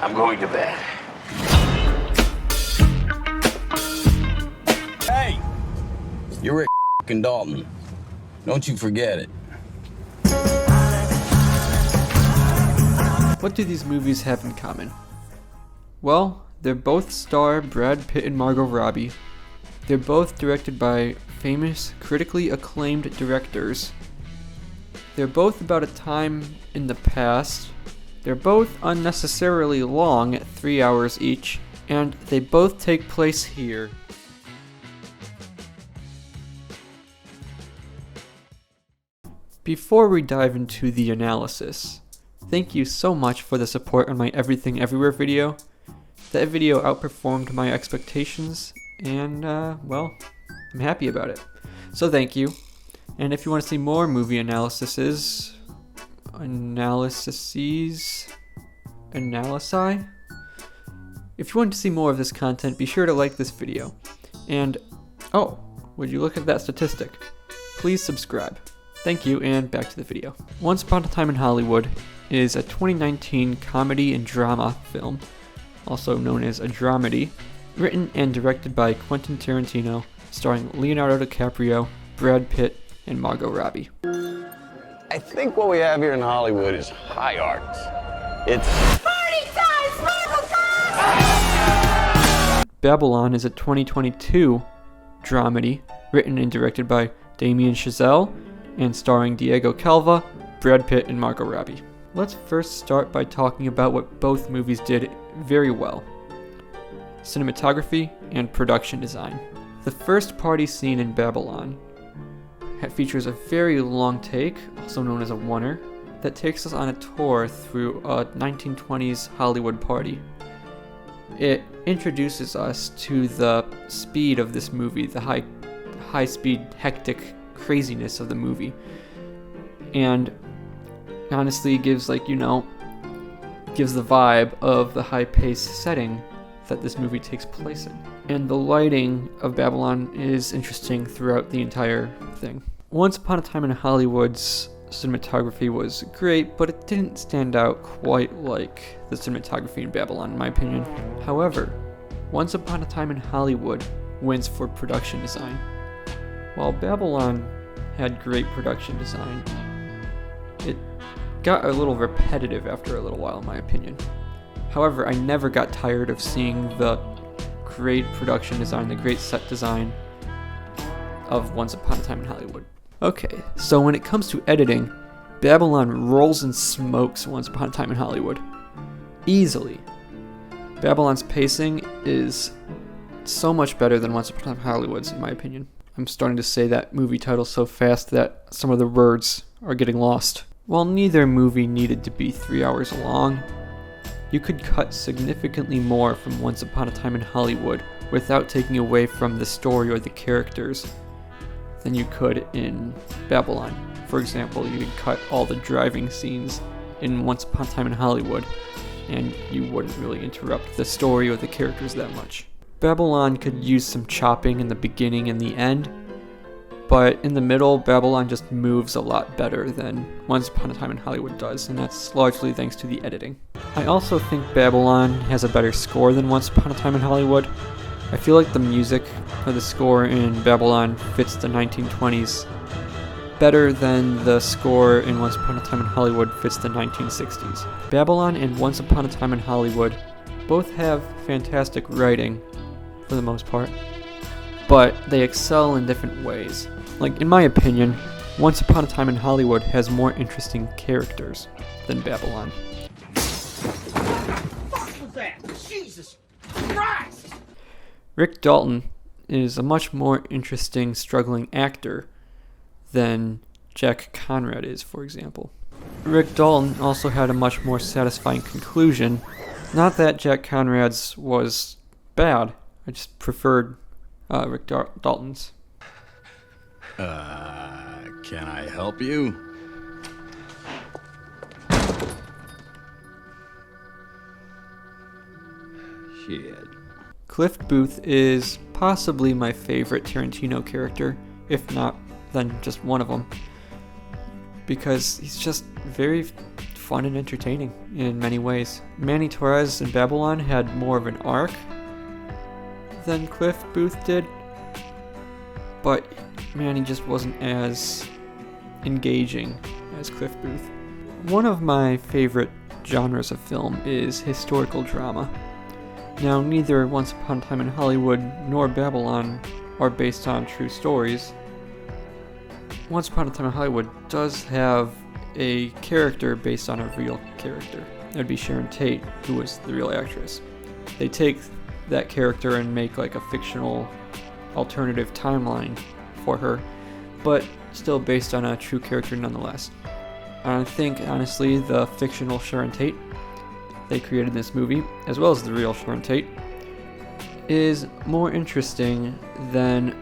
I'm going to bed. Hey! You're Rick f***ing Dalton. Don't you forget it. What do these movies have in common? Well, they're both star Brad Pitt and Margot Robbie. They're both directed by famous, critically acclaimed directors. They're both about a time in the past. They're both unnecessarily long at 3 hours each, and they both take place here. Before we dive into the analysis, thank you so much for the support on my Everything Everywhere video. That video outperformed my expectations, and well, I'm happy about it. So thank you. And if you want to see more movie analysi, if you want to see more of this content, be sure to like this video. And, oh, would you look at that statistic? Please subscribe. Thank you, and back to the video. Once Upon a Time in Hollywood is a 2019 comedy and drama film, also known as a dramedy, written and directed by Quentin Tarantino, starring Leonardo DiCaprio, Brad Pitt, and Margot Robbie. I think what we have here in Hollywood is high art. It's Party time! Sparkle time! Babylon is a 2022 dramedy, written and directed by Damien Chazelle, and starring Diego Calva, Brad Pitt, and Margot Robbie. Let's first start by talking about what both movies did very well: cinematography and production design. The first party scene in Babylon features a very long take, also known as a oneer, that takes us on a tour through a 1920s Hollywood party. It introduces us to the speed of this movie, the high speed, hectic craziness of the movie, and honestly gives the vibe of the high-paced setting that this movie takes place in. And the lighting of Babylon is interesting throughout the entire thing. Once Upon a Time in Hollywood's cinematography was great, but it didn't stand out quite like the cinematography in Babylon, in my opinion. However, Once Upon a Time in Hollywood wins for production design. While Babylon had great production design, it got a little repetitive after a little while, in my opinion. However, I never got tired of seeing the great production design, the great set design of Once Upon a Time in Hollywood. Okay, so when it comes to editing, Babylon rolls and smokes Once Upon a Time in Hollywood. Easily. Babylon's pacing is so much better than Once Upon a Time in Hollywood's, in my opinion. I'm starting to say that movie title so fast that some of the words are getting lost. While neither movie needed to be 3 hours long, you could cut significantly more from Once Upon a Time in Hollywood without taking away from the story or the characters than you could in Babylon. For example, you could cut all the driving scenes in Once Upon a Time in Hollywood, and you wouldn't really interrupt the story or the characters that much. Babylon could use some chopping in the beginning and the end, but in the middle, Babylon just moves a lot better than Once Upon a Time in Hollywood does, and that's largely thanks to the editing. I also think Babylon has a better score than Once Upon a Time in Hollywood. I feel like the music or the score in Babylon fits the 1920s better than the score in Once Upon a Time in Hollywood fits the 1960s. Babylon and Once Upon a Time in Hollywood both have fantastic writing, for the most part, but they excel in different ways. Like, in my opinion, Once Upon a Time in Hollywood has more interesting characters than Babylon. What was that? Jesus Christ! Rick Dalton is a much more interesting, struggling actor than Jack Conrad is, for example. Rick Dalton also had a much more satisfying conclusion. Not that Jack Conrad's was bad, I just preferred Rick Dalton's. Can I help you? Shit. Cliff Booth is possibly my favorite Tarantino character, if not then just one of them, because he's just very fun and entertaining in many ways. Manny Torres in Babylon had more of an arc than Cliff Booth did, but Manny just wasn't as engaging as Cliff Booth. One of my favorite genres of film is historical drama. Now, neither Once Upon a Time in Hollywood nor Babylon are based on true stories. Once Upon a Time in Hollywood does have a character based on a real character. That would be Sharon Tate, who was the real actress. They take that character and make like a fictional alternative timeline for her, but still based on a true character nonetheless. I think, honestly, the fictional Sharon Tate they created in this movie, as well as the real Sharon Tate, is more interesting than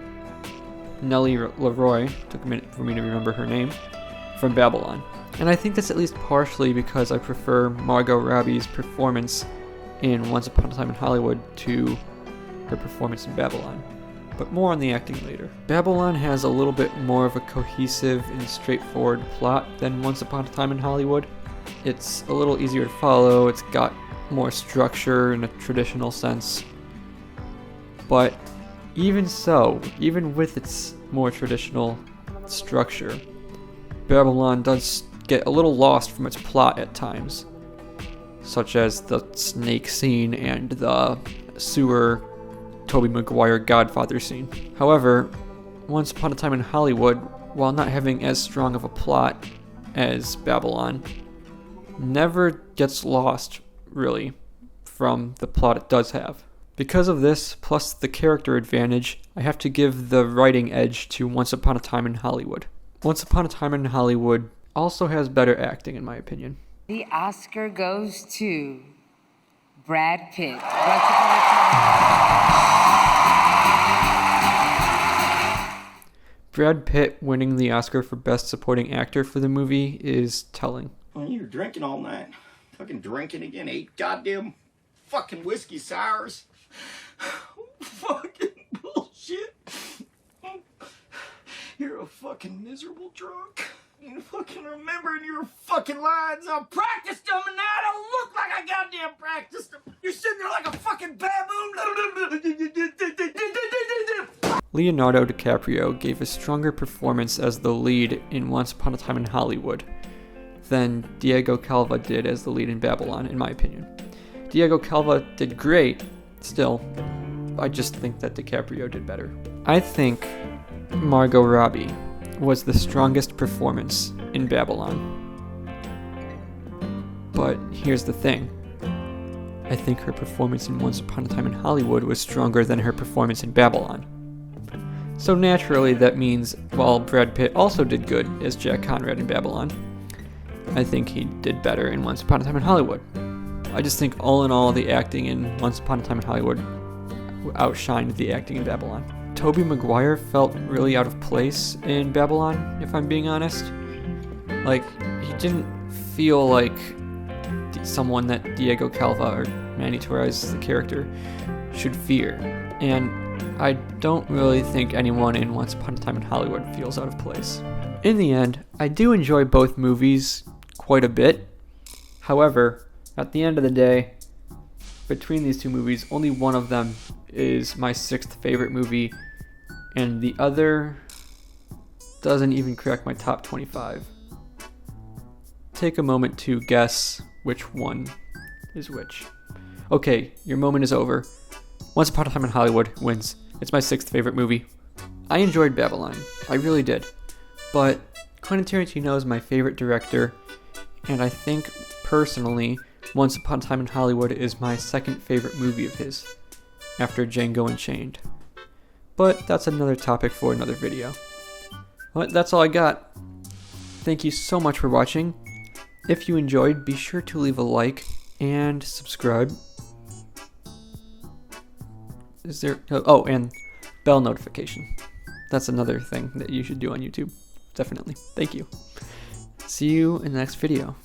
Nellie Leroy, took a minute for me to remember her name, from Babylon. And I think that's at least partially because I prefer Margot Robbie's performance in Once Upon a Time in Hollywood to her performance in Babylon. But more on the acting later. Babylon has a little bit more of a cohesive and straightforward plot than Once Upon a Time in Hollywood. It's a little easier to follow, it's got more structure in a traditional sense. But even so, even with its more traditional structure, Babylon does get a little lost from its plot at times, such as the snake scene and the sewer Tobey Maguire Godfather scene. However, Once Upon a Time in Hollywood, while not having as strong of a plot as Babylon, never gets lost, really, from the plot it does have. Because of this, plus the character advantage, I have to give the writing edge to Once Upon a Time in Hollywood. Once Upon a Time in Hollywood also has better acting, in my opinion. The Oscar goes to Brad Pitt. Once Upon a Time. Brad Pitt winning the Oscar for Best Supporting Actor for the movie is telling. Well, you were drinking all night. Fucking drinking again. 8 goddamn fucking whiskey sours. Fucking bullshit. You're a fucking miserable drunk. You fucking remembering your fucking lines. I practiced them and now I don't look like I goddamn practiced them. You're sitting there like a fucking baboon. Leonardo DiCaprio gave a stronger performance as the lead in Once Upon a Time in Hollywood than Diego Calva did as the lead in Babylon, in my opinion. Diego Calva did great, still. I just think that DiCaprio did better. I think Margot Robbie was the strongest performance in Babylon. But here's the thing. I think her performance in Once Upon a Time in Hollywood was stronger than her performance in Babylon. So naturally that means while Brad Pitt also did good as Jack Conrad in Babylon, I think he did better in Once Upon a Time in Hollywood. I just think all in all the acting in Once Upon a Time in Hollywood outshined the acting in Babylon. Tobey Maguire felt really out of place in Babylon, if I'm being honest. Like, he didn't feel like someone that Diego Calva or Manny Torres, the character, should fear. And I don't really think anyone in Once Upon a Time in Hollywood feels out of place. In the end, I do enjoy both movies quite a bit. However, at the end of the day, between these two movies, only one of them is my 6th favorite movie, and the other doesn't even crack my top 25. Take a moment to guess which one is which. Okay, your moment is over. Once Upon a Time in Hollywood wins. It's my 6th favorite movie. I enjoyed Babylon. I really did. But Quentin Tarantino is my favorite director, and I think, personally, Once Upon a Time in Hollywood is my 2nd favorite movie of his, after Django Unchained. But that's another topic for another video. But that's all I got. Thank you so much for watching. If you enjoyed, be sure to leave a like and subscribe. And bell notification. That's another thing that you should do on YouTube. Definitely. Thank you. See you in the next video.